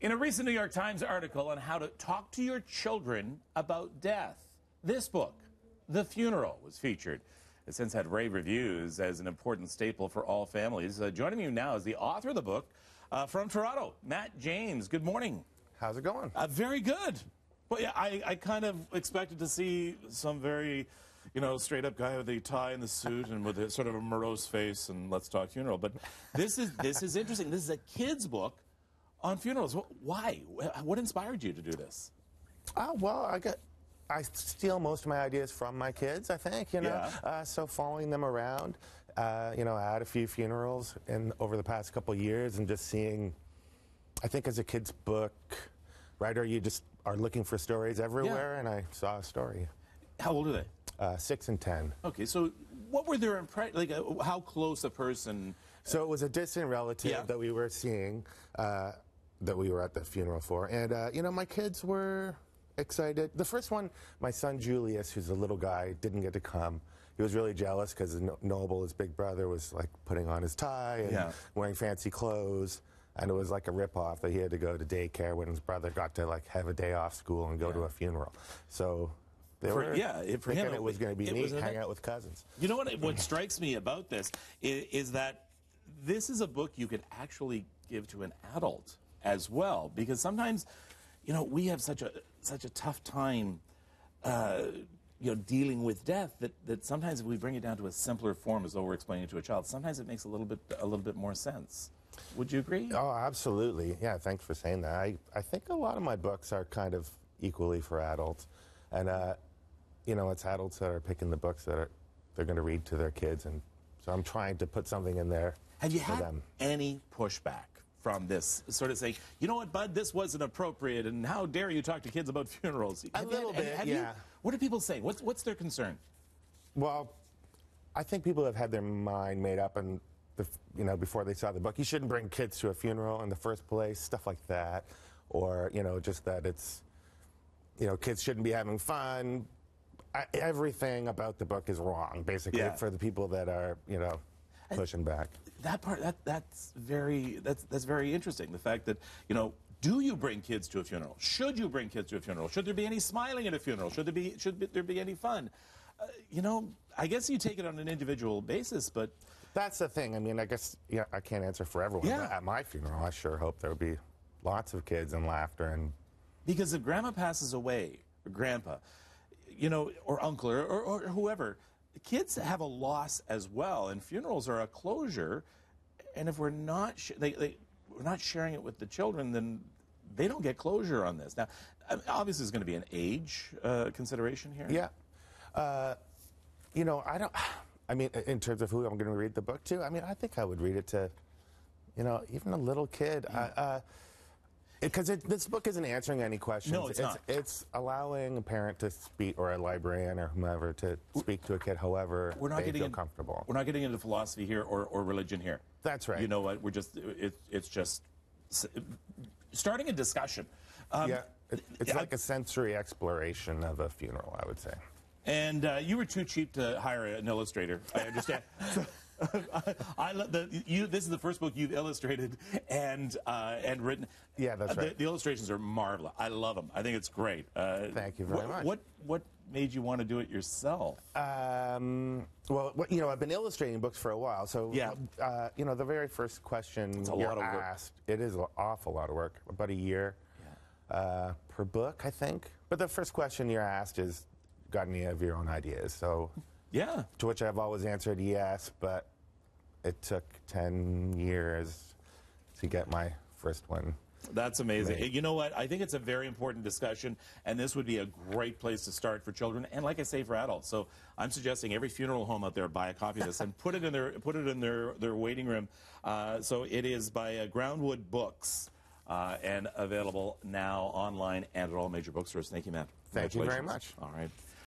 In a recent New York Times article on how to talk to your children about death, this book, The Funeral, was featured. It's since had rave reviews as an important staple for all families. Joining me now is the author of the book from Toronto, Matt James. Good morning. How's it going? Very good. Well, yeah, I kind of expected to see some very, straight up guy with a tie and the suit and with a sort of a morose face and let's talk funeral. But this is interesting. This is a kid's book on funerals. Why? What inspired you to do this? Well, I steal most of my ideas from my kids, I think, Yeah. So following them around, I had a few funerals over the past couple of years and just seeing, I think as a kid's book writer, you just are looking for stories everywhere, and I saw a story. How old are they? 6 and 10. Okay, so what were their impressions, like how close a person? So it was a distant relative that we were seeing, that we were at the funeral for. And, my kids were excited. The first one, my son Julius, who's a little guy, didn't get to come. He was really jealous because Noble, his big brother, was like putting on his tie and wearing fancy clothes. And it was like a ripoff that he had to go to daycare when his brother got to like have a day off school and go to a funeral. So they were for him, it was going to be neat, hang out with cousins. You know what strikes me about this is that this is a book you could actually give to an adult as well, because sometimes, we have such a tough time, dealing with death that sometimes if we bring it down to a simpler form as though we're explaining it to a child, sometimes it makes a little bit more sense. Would you agree? Oh, absolutely. Yeah, thanks for saying that. I think a lot of my books are kind of equally for adults, and it's adults that are picking the books that they're going to read to their kids, and so I'm trying to put something in there. Have you had any pushback from this, sort of saying, you know what, bud, this wasn't appropriate, and how dare you talk to kids about funerals? A little bit, yeah. What do people say? What's their concern? Well, I think people have had their mind made up, and before they saw the book, you shouldn't bring kids to a funeral in the first place, stuff like that, or just that it's, kids shouldn't be having fun. Everything about the book is wrong, basically, for the people that are, pushing back. That part, that's very interesting. The fact that, do you bring kids to a funeral? Should you bring kids to a funeral? Should there be any smiling at a funeral? Should there be any fun? I guess you take it on an individual basis, but that's the thing. I mean, I guess I can't answer for everyone. But at my funeral, I sure hope there would be lots of kids and laughter and. Because if grandma passes away, or grandpa, or uncle, or whoever, kids have a loss as well, and funerals are a closure. And if we're not we're not sharing it with the children, then they don't get closure on this. Now, obviously, there's going to be an age consideration here. Yeah. I don't. I mean, in terms of who I'm going to read the book to, I mean, I think I would read it to, even a little kid. Because this book isn't answering any questions. No, it's not. It's allowing a parent to speak, or a librarian, or whomever, to speak to a kid however they feel comfortable. We're not getting into philosophy here or religion here. That's right. You know what? It's just starting a discussion. It's like a sensory exploration of a funeral, I would say. And you were too cheap to hire an illustrator, I understand. This is the first book you've illustrated and written. Yeah, that's right. The illustrations are marvelous. I love them. I think it's great. Thank you very much. What made you want to do it yourself? Well, I've been illustrating books for a while, so the very first question you're asked, it is an awful lot of work, about a year per book, I think. But the first question you're asked is, got any of your own ideas? So, to which I've always answered yes, but it took 10 years to get my first one. That's amazing. made. You know what? I think it's a very important discussion, and this would be a great place to start for children, and like I say, for adults. So I'm suggesting every funeral home out there buy a copy of this and put it in their waiting room. So it is by Groundwood Books. And available now online and at all major bookstores. Thank you, Matt. Thank you very much. All right.